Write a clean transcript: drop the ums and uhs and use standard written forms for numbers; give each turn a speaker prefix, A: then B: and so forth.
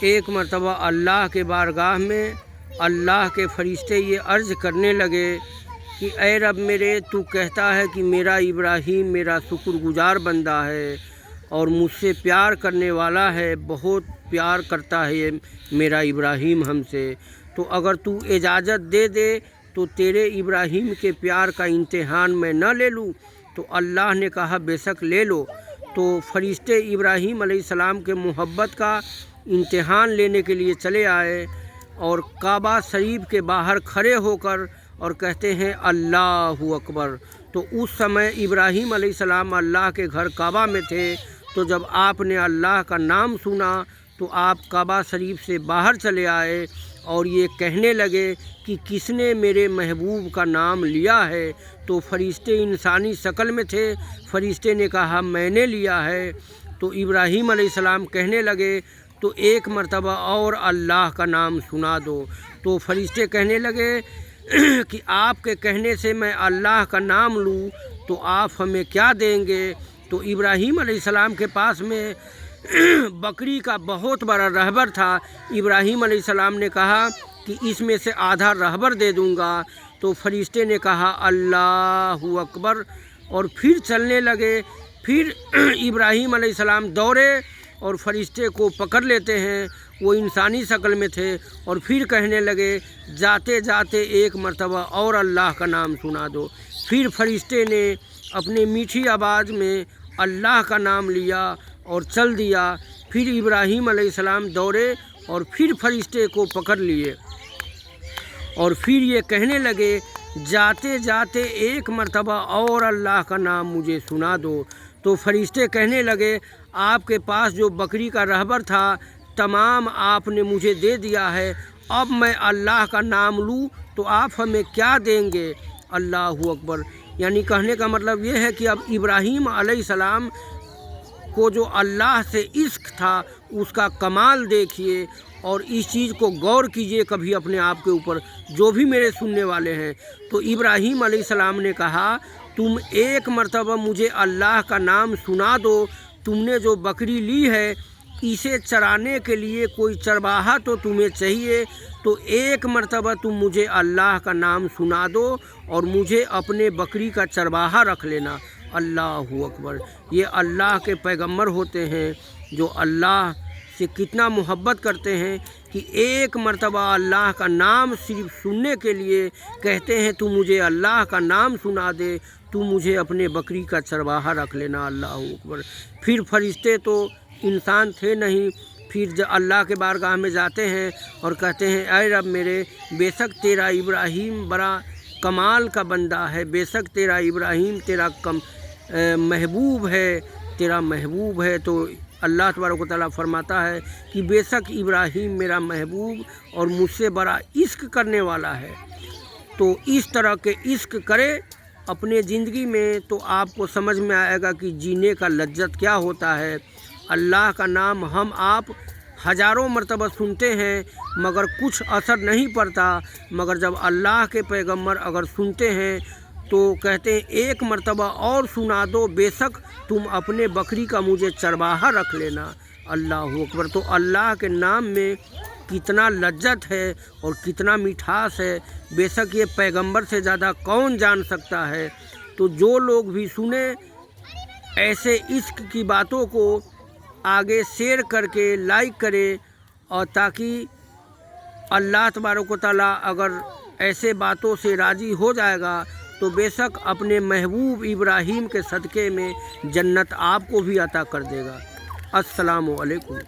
A: एक मर्तबा अल्लाह के बारगाह में अल्लाह के फरिश्ते ये अर्ज़ करने लगे कि ऐ रब मेरे, तू कहता है कि मेरा इब्राहीम मेरा शुक्रगुजार बंदा है और मुझसे प्यार करने वाला है, बहुत प्यार करता है ये मेरा इब्राहीम हमसे। तो अगर तू इजाज़त दे दे तो तेरे इब्राहीम के प्यार का इम्तिहान मैं न ले लूँ। तो अल्लाह ने कहा बेशक ले लो। तो फरिश्ते इब्राहीम अलैहिस्सलाम के मोहब्बत का इम्तिहान लेने के लिए चले आए और काबा शरीफ के बाहर खड़े होकर और कहते हैं अल्लाहु अकबर। तो उस समय इब्राहीम अलैहिस्सलाम अल्लाह के घर काबा में थे। तो जब आपने अल्लाह का नाम सुना तो आप काबा शरीफ से बाहर चले आए और ये कहने लगे कि किसने मेरे महबूब का नाम लिया है। तो फरिश्ते इंसानी शक्ल में थे। फरिश्ते ने कहा मैंने लिया है। तो इब्राहीम अलैहिस्सलाम कहने लगे तो एक मर्तबा और अल्लाह का नाम सुना दो। तो फरिश्ते कहने लगे कि आपके कहने से मैं अल्लाह का नाम लूँ तो आप हमें क्या देंगे। तो इब्राहीम अलैहिस्सलाम के पास में बकरी का बहुत बड़ा रहबर था। इब्राहीम अलैहिस्सलाम ने कहा कि इसमें से आधा रहबर दे दूंगा। तो फरिश्ते ने कहा अल्लाहु अकबर और फिर चलने लगे। फिर इब्राहीम अलैहिस्सलाम दौड़े और फरिश्ते को पकड़ लेते हैं। वो इंसानी शक्ल में थे और फिर कहने लगे जाते जाते एक मर्तबा और अल्लाह का नाम सुना दो। फिर फरिश्ते ने अपने मीठी आवाज़ में अल्लाह का नाम लिया और चल दिया। फिर इब्राहीम अलैहिस्सलाम दौड़े और फिर फरिश्ते को पकड़ लिए और फिर ये कहने लगे जाते जाते एक मर्तबा और अल्लाह का नाम मुझे सुना दो। तो फरिश्ते कहने लगे आपके पास जो बकरी का रहबर था तमाम आपने मुझे दे दिया है, अब मैं अल्लाह का नाम लूँ तो आप हमें क्या देंगे। अल्लाहु अकबर। यानी कहने का मतलब ये है कि अब इब्राहीम अलैहिस्सलाम को जो अल्लाह से इश्क था उसका कमाल देखिए और इस चीज़ को गौर कीजिए कभी अपने आप के ऊपर, जो भी मेरे सुनने वाले हैं। तो इब्राहीम अलैहिस्सलाम ने कहा तुम एक मर्तबा मुझे अल्लाह का नाम सुना दो। तुमने जो बकरी ली है इसे चराने के लिए कोई चरवाहा तो तुम्हें चाहिए। तो एक मर्तबा तुम मुझे अल्लाह का नाम सुना दो और मुझे अपने बकरी का चरवाहा रख लेना। अल्लाहु अकबर। ये अल्लाह के पैगम्बर होते हैं जो अल्लाह से कितना मोहब्बत करते हैं कि एक मर्तबा अल्लाह का नाम सिर्फ सुनने के लिए कहते हैं तू मुझे अल्लाह का नाम सुना दे, तू मुझे अपने बकरी का चरवाहा रख लेना। अल्लाहु अकबर। फिर फरिश्ते तो इंसान थे नहीं। फिर जब अल्लाह के बारगाह में जाते हैं और कहते हैं ऐ रब मेरे, बेशक तेरा इब्राहीम बड़ा कमाल का बंदा है, बेशक तेरा इब्राहीम तेरा महबूब है, तेरा महबूब है। तो अल्लाह तबारक व तआला फरमाता है कि बेशक इब्राहीम मेरा महबूब और मुझसे बड़ा इश्क करने वाला है। तो इस तरह के इश्क करे अपने ज़िंदगी में तो आपको समझ में आएगा कि जीने का लज्जत क्या होता है। अल्लाह का नाम हम आप हज़ारों मरतबा सुनते हैं मगर कुछ असर नहीं पड़ता, मगर जब अल्लाह के पैगम्बर अगर सुनते हैं तो कहते हैं एक मर्तबा और सुना दो, बेशक तुम अपने बकरी का मुझे चरवाहा रख लेना। अल्लाहु अकबर। तो अल्लाह के नाम में कितना लज्जत है और कितना मिठास है, बेशक ये पैगंबर से ज़्यादा कौन जान सकता है। तो जो लोग भी सुने ऐसे इश्क की बातों को आगे शेयर करके लाइक करें और ताकि अल्लाह तबारक व तआला अगर ऐसे बातों से राज़ी हो जाएगा तो बेशक अपने महबूब इब्राहीम के सदक़े में जन्नत आपको भी अता कर देगा। अस्सलामु अलैकुम।